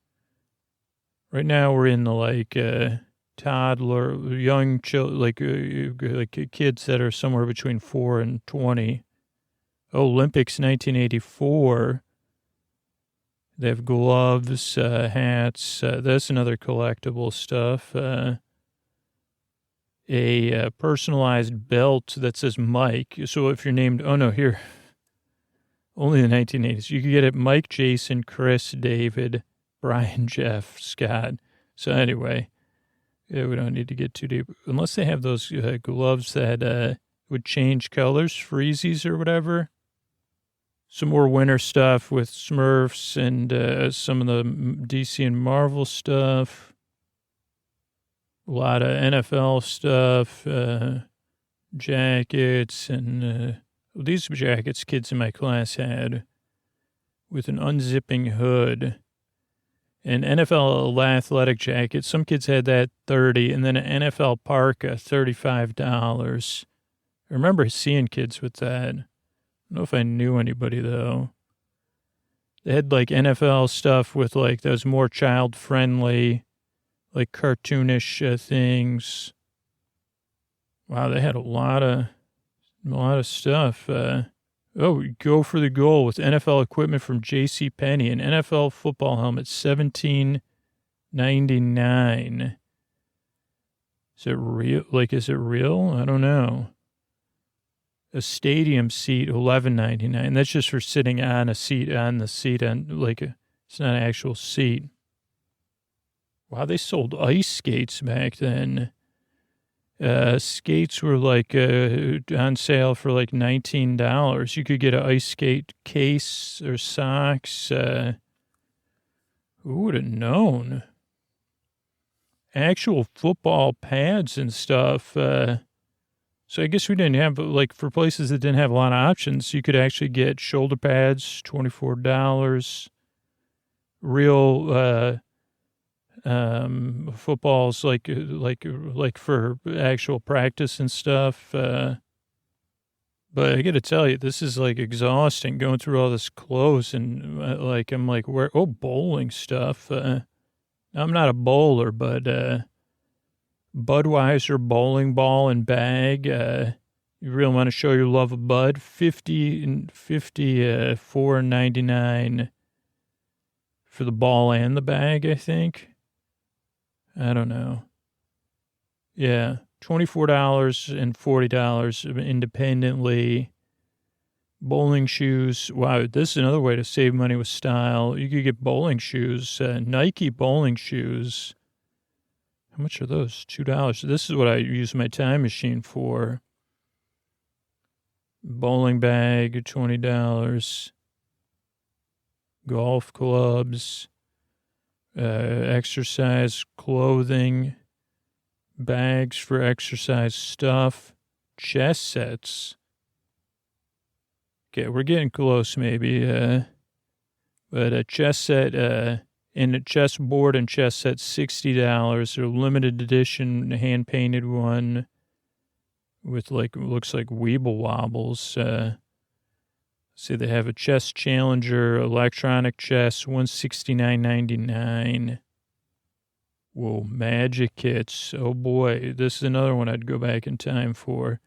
S1: Right now we're in the, like, toddler, young children, like kids that are somewhere between 4 and 20. Olympics 1984. They have gloves, hats. That's another collectible stuff. A personalized belt that says Mike. So if you're named, oh no, here, only the 1980s. You could get it Mike, Jason, Chris, David, Brian, Jeff, Scott. So anyway, yeah, we don't need to get too deep. Unless they have those gloves that would change colors, freezies or whatever. Some more winter stuff with Smurfs and some of the DC and Marvel stuff. A lot of NFL stuff, jackets, and these jackets kids in my class had with an unzipping hood. An NFL athletic jacket, some kids had that $30, and then an NFL parka, $35. I remember seeing kids with that. I don't know if I knew anybody, though. They had, like, NFL stuff with, like, those more child-friendly, like, cartoonish things. Wow, they had a lot of stuff. Go for the goal with NFL equipment from JCPenney. An NFL football helmet, $17.99. Is it real? Like, is it real? I don't know. A stadium seat, $11.99. That's just for sitting on a seat, it's not an actual seat. Wow, they sold ice skates back then. Skates were like on sale for like $19. You could get an ice skate case or socks. Who would have known? Actual football pads and stuff. So I guess we didn't have, like, for places that didn't have a lot of options, you could actually get shoulder pads, $24. Real footballs, like for actual practice and stuff. But I got to tell you, this is like exhausting going through all this clothes and I'm like, where? Oh, bowling stuff. I'm not a bowler, but Budweiser bowling ball and bag. You really want to show your love of Bud? 4.99 for the ball and the bag, I think. I don't know. Yeah, $24 and $40 independently. Bowling shoes. Wow, this is another way to save money with style. You could get bowling shoes, Nike bowling shoes. How much are those? $2. This is what I use my time machine for. Bowling bag, $20. Golf clubs, exercise clothing, bags for exercise stuff, chess sets. Okay, we're getting close maybe. But a chess set, and a chess board and chess set, $60. A limited edition hand-painted one with looks like Weeble Wobbles. See, they have a chess challenger, electronic chess, $169.99. Whoa, magic kits. Oh boy, this is another one I'd go back in time for.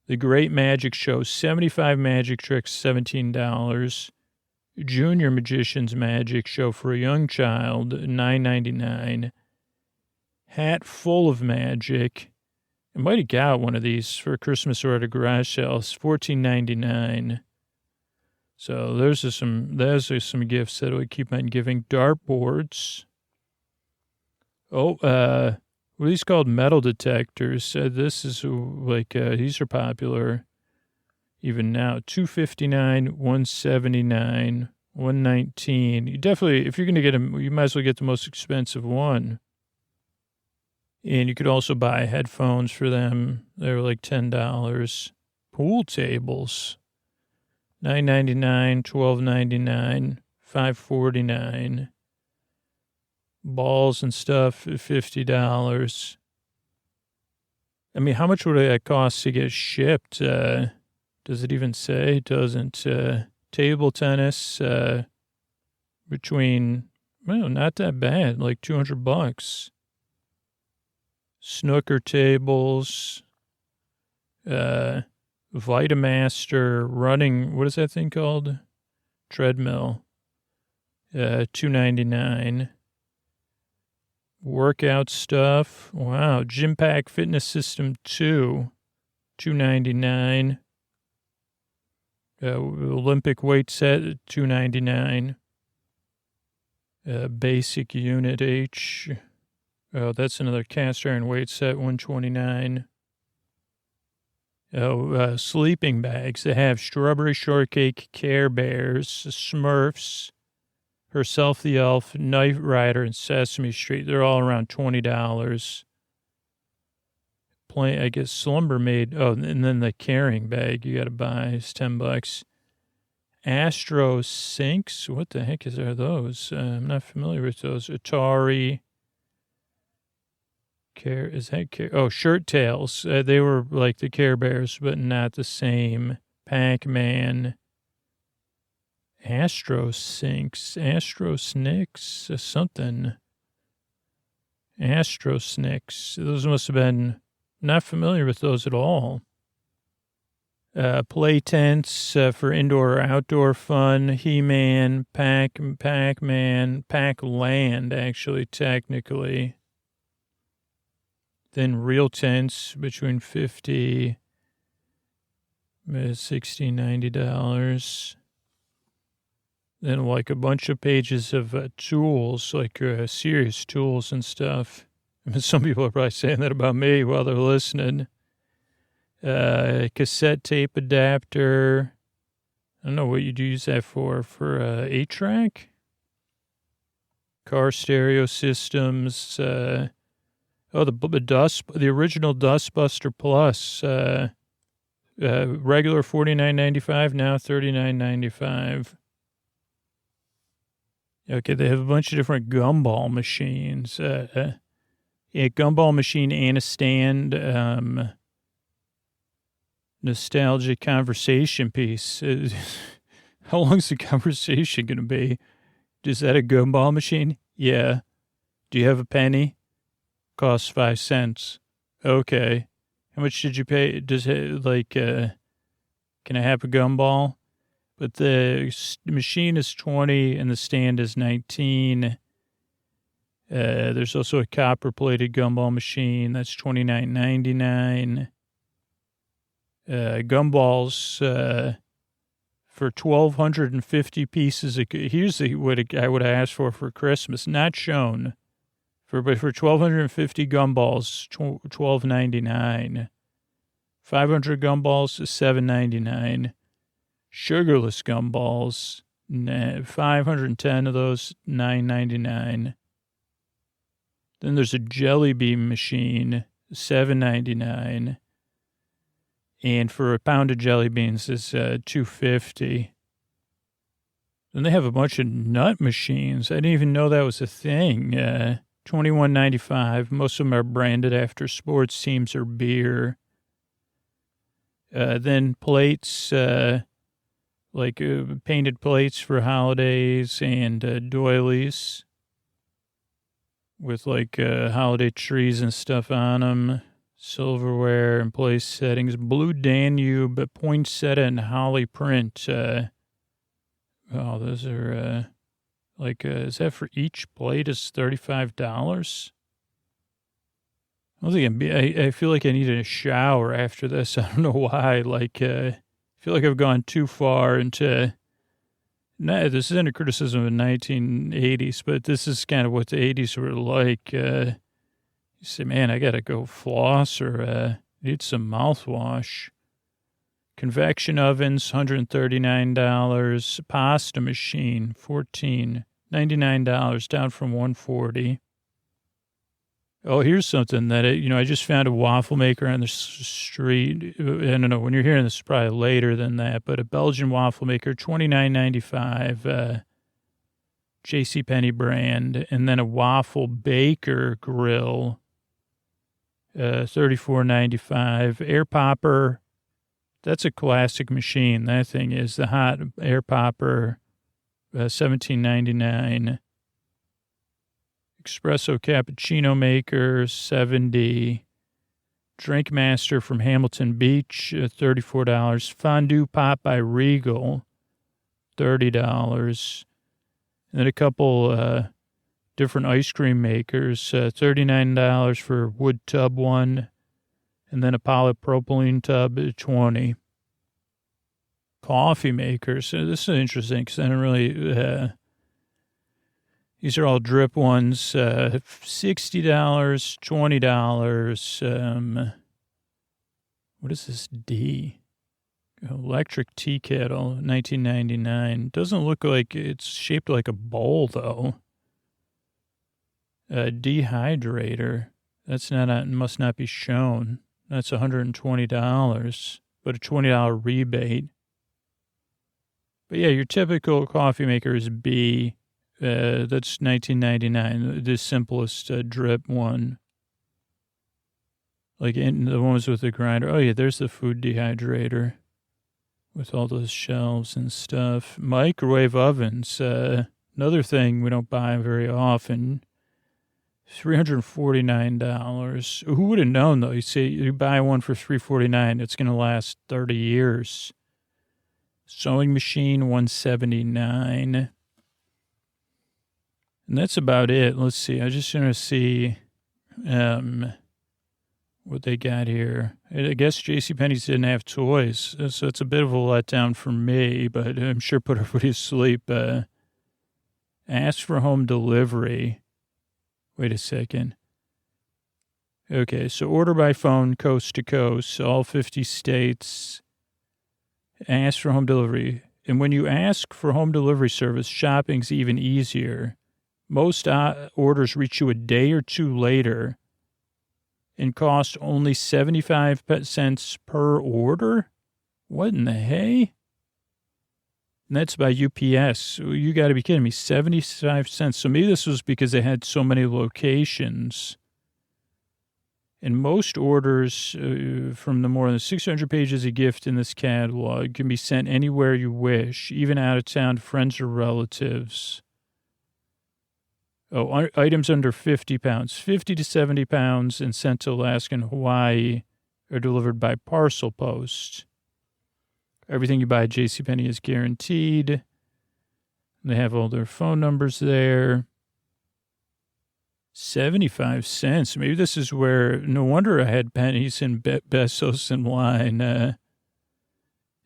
S1: The Great Magic Show, 75 magic tricks, $17. Junior Magician's Magic Show for a young child, $9.99. Hat full of magic. I might have got one of these for Christmas or at a garage sale. It's $14.99. So those are some gifts that we keep on giving. Dartboards. Oh, what are these called? Metal detectors. This is these are popular even now. $259, $179, $119. You definitely, if you're going to get them, you might as well get the most expensive one. And you could also buy headphones for them. They're like $10. Pool tables. $9.99, $12.99, $5.49. Balls and stuff, $50. I mean, how much would it cost to get shipped? Does it even say? It doesn't. Table tennis, not that bad, like $200. Snooker tables, Vitamaster running, what is that thing called? Treadmill, $299. Workout stuff. Wow. Gym Pack Fitness System 2, $299. Olympic weight set, $299. Basic unit H. Oh, that's another cast iron weight set, $129. Oh, sleeping bags. They have Strawberry Shortcake, Care Bears, Smurfs, Herself the Elf, Knight Rider, and Sesame Street. They're all around $20. I guess Slumber Maid. Oh, and then the carrying bag you got to buy is $10. Astro Sinks. What the heck are those? I'm not familiar with those. Atari. Shirt Tails. They were like the Care Bears, but not the same. Pac-Man. Astro Sinks. Astro Snicks. Something. Astro Snicks. Those must have been, not familiar with those at all. Play tents for indoor or outdoor fun. He-Man, Pac-Man, Pac-Land, actually, technically. Then real tents between $50, $60, $90. Then like a bunch of pages of tools, like serious tools and stuff. I mean, some people are probably saying that about me while they're listening. Cassette tape adapter. I don't know what you'd use that for 8-track? Car stereo systems. The original Dustbuster Plus. Regular $49.95, now $39.95. Okay, they have a bunch of different gumball machines. Gumball machine and a stand. nostalgic conversation piece. How long's the conversation going to be? Is that a gumball machine? Yeah. Do you have a penny? Costs 5 cents. Okay. How much did you pay? Does it, can I have a gumball? But the machine is 20 and the stand is 19. There's also a copper-plated gumball machine. That's $29.99. Gumballs for 1,250 pieces. Here's what I would have asked for Christmas. Not shown. But for 1,250 gumballs, $12.99. 500 gumballs is $7.99. Sugarless gumballs, 510 of those, $9.99. Then there's a jelly bean machine, $7.99. And for a pound of jelly beans is $2.50. Then they have a bunch of nut machines. I didn't even know that was a thing. $21.95. Most of them are branded after sports teams or beer. Then plates, painted plates for holidays and doilies with holiday trees and stuff on them. Silverware and place settings. Blue Danube, poinsettia, and holly print. Those are, is that for each plate is $35? I feel like I need a shower after this. I don't know why. I feel like I've gone too far into... No, this isn't a criticism of the 1980s, but this is kind of what the 80s were like. You say, man, I got to go floss or need some mouthwash. Convection ovens, $139. Pasta machine, $14.99, down from $140. Oh, here's something that, I just found a waffle maker on the street. I don't know, when you're hearing this, probably later than that, but a Belgian waffle maker, $29.95, JCPenney brand, and then a waffle baker grill, $34.95. Air popper, that's a classic machine. That thing is the hot air popper, $17.99. Espresso cappuccino maker, $70. Drink Master from Hamilton Beach, $34. Fondue pot by Regal, $30. And then a couple different ice cream makers, $39 for wood tub one, and then a polypropylene tub, $20. Coffee makers. This is interesting because I don't really... These are all drip ones, $60, $20. What is this D? Electric tea kettle, $19.99. Doesn't look like it's shaped like a bowl, though. Dehydrator. That's not, must not be shown. That's $120, but a $20 rebate. But yeah, your typical coffee maker is B. That's $19.99, the simplest drip one. In the ones with the grinder. Oh, yeah, there's the food dehydrator with all those shelves and stuff. Microwave ovens, another thing we don't buy very often. $349. Who would have known, though? You see, you buy one for $349, it's going to last 30 years. Sewing machine, $179. And that's about it. Let's see. I just want to see what they got here. I guess JCPenney's didn't have toys, so it's a bit of a letdown for me, but I'm sure put everybody to sleep. Ask for home delivery. Wait a second. Okay, so order by phone, coast to coast, all 50 states. Ask for home delivery. And when you ask for home delivery service, shopping's even easier. Most orders reach you a day or two later and cost only 75 cents per order? What in the hey? And that's by UPS. You got to be kidding me. 75 cents. So maybe this was because they had so many locations. And most orders from the more than 600 pages of gift in this catalog can be sent anywhere you wish, even out of town to friends or relatives. Oh, items under 50 pounds, 50 to 70 pounds and sent to Alaska and Hawaii are delivered by parcel post. Everything you buy at JCPenney is guaranteed. They have all their phone numbers there. 75 cents. Maybe this is where, no wonder I had pennies and pesos in line.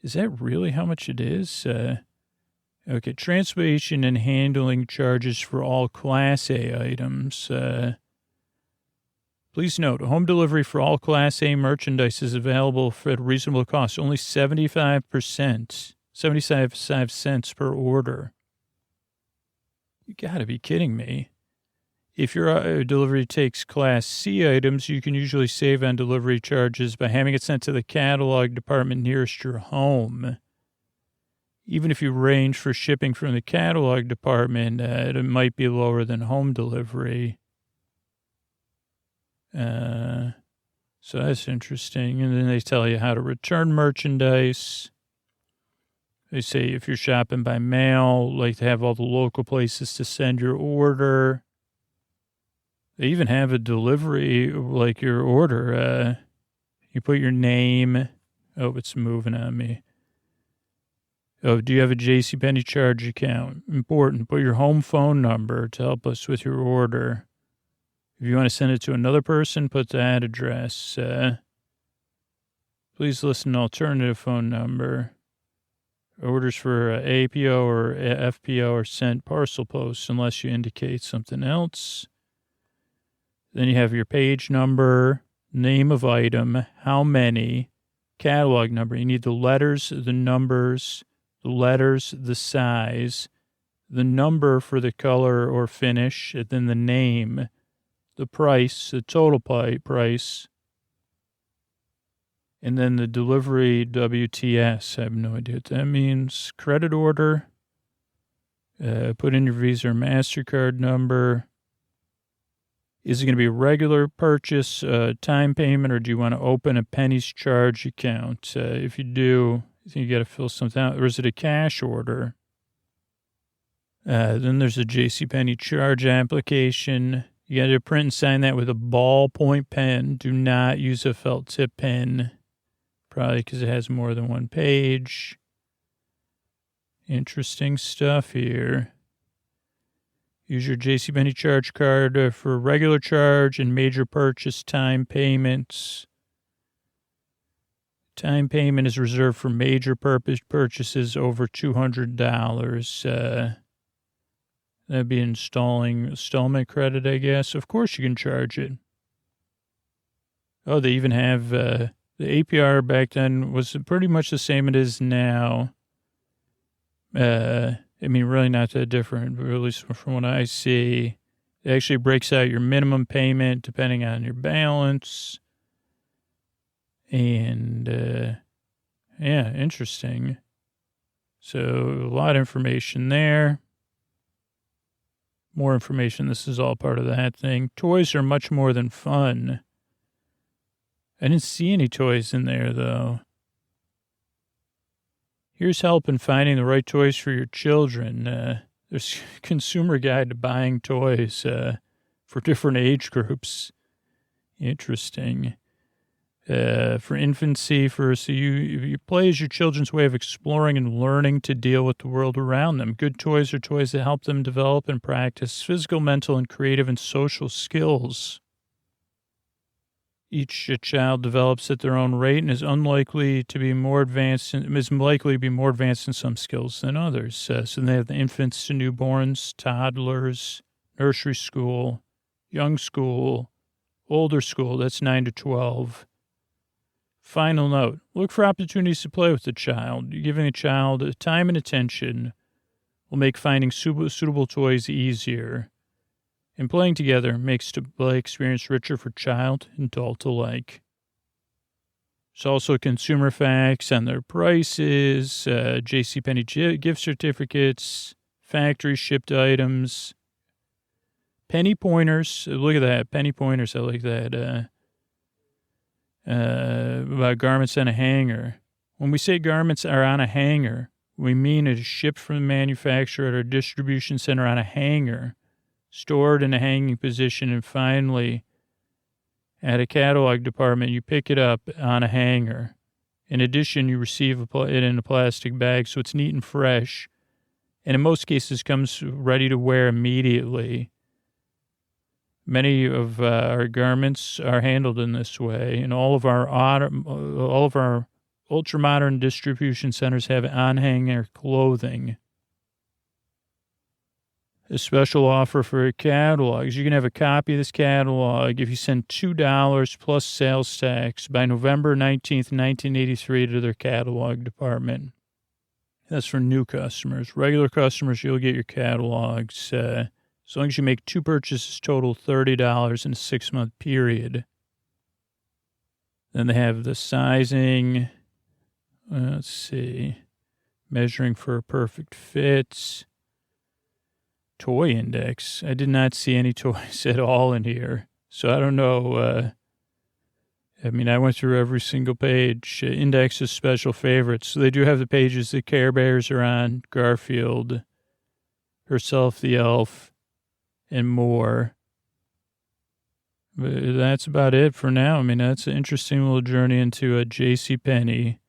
S1: Is that really how much it is? Okay, transportation and handling charges for all Class A items. Please note, home delivery for all Class A merchandise is available for at a reasonable cost, only 75%, 75 cents per order. You gotta be kidding me. If your delivery takes Class C items, you can usually save on delivery charges by having it sent to the catalog department nearest your home. Even if you arrange for shipping from the catalog department, it might be lower than home delivery. So that's interesting. And then they tell you how to return merchandise. They say if you're shopping by mail, like to have all the local places to send your order. They even have a delivery, like your order. You put your name. Oh, it's moving on me. Oh, do you have a JCPenney charge account? Important. Put your home phone number to help us with your order. If you want to send it to another person, put that address. Please list an alternative phone number. Orders for APO or FPO are sent parcel post unless you indicate something else. Then you have your page number, name of item, how many, catalog number. You need the letters, the numbers, the letters, the size, the number for the color or finish, and then the name, the price, the total price, and then the delivery WTS. I have no idea what that means. Credit order. Put in your Visa or MasterCard number. Is it going to be a regular purchase, time payment, or do you want to open a pennies charge account? If you do, I think you got to fill something out. Or is it a cash order? Then there's a JCPenney charge application. You got to print and sign that with a ballpoint pen. Do not use a felt tip pen, probably because it has more than one page. Interesting stuff here. Use your JCPenney charge card for regular charge and major purchase time payments. Time payment is reserved for major purchases over $200. That'd be installment credit, I guess. Of course you can charge it. Oh, they even have the APR back then was pretty much the same it is now. I mean, really not that different, but at least from what I see. It actually breaks out your minimum payment depending on your balance. And, yeah, interesting. So a lot of information there. More information. This is all part of that thing. Toys are much more than fun. I didn't see any toys in there, though. Here's help in finding the right toys for your children. There's a consumer guide to buying toys for different age groups. Interesting. For infancy, so you play as your children's way of exploring and learning to deal with the world around them. Good toys are toys that help them develop and practice physical, mental, and creative and social skills. Each child develops at their own rate and is likely to be more advanced in some skills than others. So they have the infants to newborns, toddlers, nursery school, young school, older school. That's 9 to 12. Final note, look for opportunities to play with the child. Giving the child time and attention will make finding suitable toys easier. And playing together makes the play experience richer for child and adult alike. There's also consumer facts on their prices, JCPenney gift certificates, factory shipped items, penny pointers. Look at that, penny pointers. I like that.
S2: about garments on a hanger. When we say garments are on a hanger, we mean it is shipped from the manufacturer at our distribution center on a hanger, stored in a hanging position, and finally, at a catalog department, you pick it up on a hanger. In addition, you receive it in a plastic bag, so it's neat and fresh, and in most cases comes ready to wear immediately. Many of our garments are handled in this way, and all of our ultra-modern distribution centers have on-hanger clothing. A special offer for catalogs. You can have a copy of this catalog if you send $2 plus sales tax by November 19th, 1983 to their catalog department. That's for new customers. Regular customers, you'll get your catalogs as long as you make 2 purchases total $30 in a 6-month period. Then they have the sizing. Let's see. Measuring for perfect fits. Toy index. I did not see any toys at all in here. So I don't know. I went through every single page. Index is special favorites. So they do have the pages that Care Bears are on, Garfield, Herself the Elf, and more. But that's about it for now. That's an interesting little journey into a JCPenney,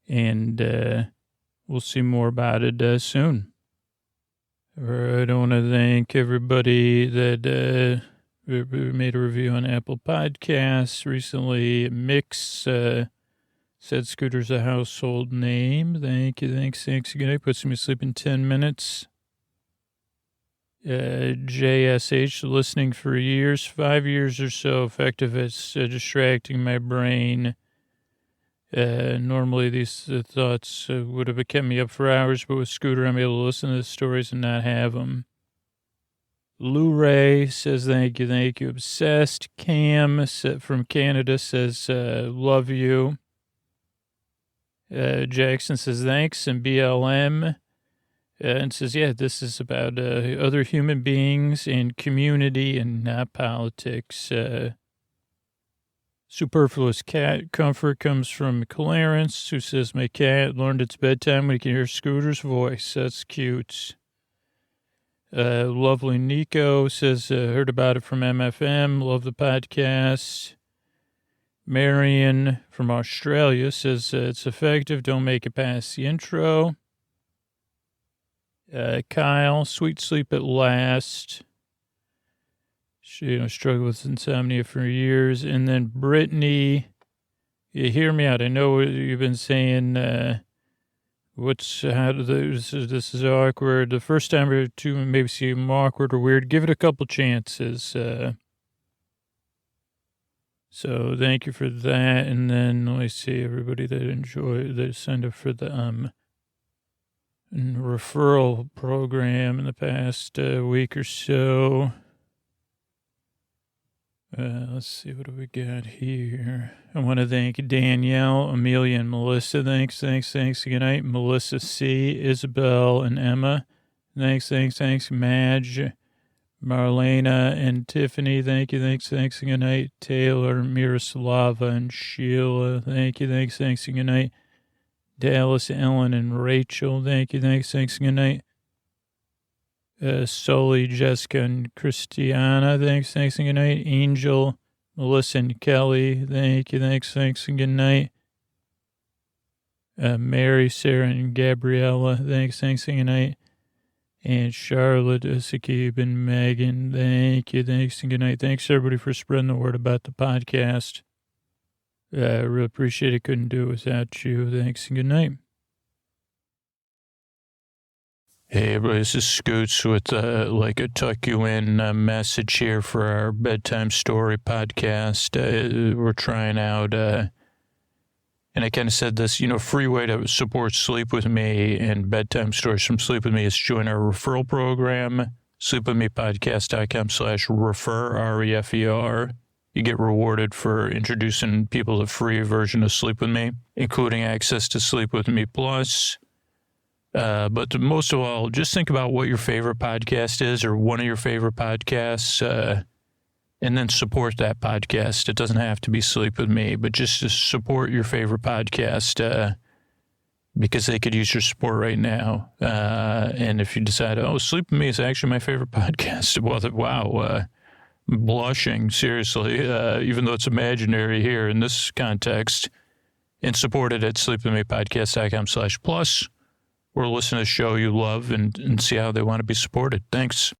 S2: and we'll see more about it soon. I want to thank everybody that made a review on Apple Podcasts recently. Mix said Scooter's a household name. Thank you. Thanks again. Puts me to sleep in 10 minutes. JSH, listening for years, 5 years or so, effective at distracting my brain. Normally these thoughts would have kept me up for hours, but with Scooter, I'm able to listen to the stories and not have them. Lou Ray says, thank you. Obsessed. Cam from Canada says, love you. Jackson says, thanks. And BLM and says, yeah, this is about other human beings and community and not politics. Superfluous cat comfort comes from Clarence, who says, my cat learned its bedtime when he can hear Scooter's voice. That's cute. Lovely Nico says, heard about it from MFM. Love the podcast. Marion from Australia says, it's effective. Don't make it past the intro. Kyle, sweet sleep at last. She struggled with insomnia for years. And then Brittany, you hear me out. I know you've been saying, this is awkward. The first time or two maybe seem awkward or weird. Give it a couple chances. So thank you for that. And then let me see everybody that signed up for the referral program in the past week or so. Let's see, what do we got here? I want to thank Danielle, Amelia, and Melissa. Thanks. Good night. Melissa C., Isabel, and Emma. Thanks. Madge, Marlena, and Tiffany. Thank you. Good night. Taylor, Miroslava, and Sheila. Thank you. Good night. Dallas, Ellen, and Rachel. Thank you. Good night. Sully, Jessica, and Christiana. Thanks, and good night. Angel, Melissa, and Kelly. Thank you. And good night. Mary, Sarah, and Gabriella. Thanks, and good night. And Charlotte, Sakib, and Megan. Thank you. And good night. Thanks, everybody, for spreading the word about the podcast. I really appreciate it. Couldn't do it without you. Thanks, and good night. Hey, everybody, this is Scoots with a tuck you in message here for our bedtime story podcast. We're trying out, and I kind of said this, free way to support Sleep With Me and bedtime stories from Sleep With Me is join our referral program, sleepwithmepodcast.com/refer, R-E-F-E-R. You get rewarded for introducing people to the free version of Sleep With Me, including access to Sleep With Me Plus. But most of all, just think about what your favorite podcast is or one of your favorite podcasts.
S1: and then support that podcast. It doesn't have to be Sleep With Me, but just to support your favorite podcast because they could use your support right now. And if you decide, Sleep With Me is actually my favorite podcast, well, wow, blushing, seriously, even though it's imaginary here in this context, and support it at sleepwithmepodcast.com/plus, or listen to the show you love and see how they want to be supported. Thanks.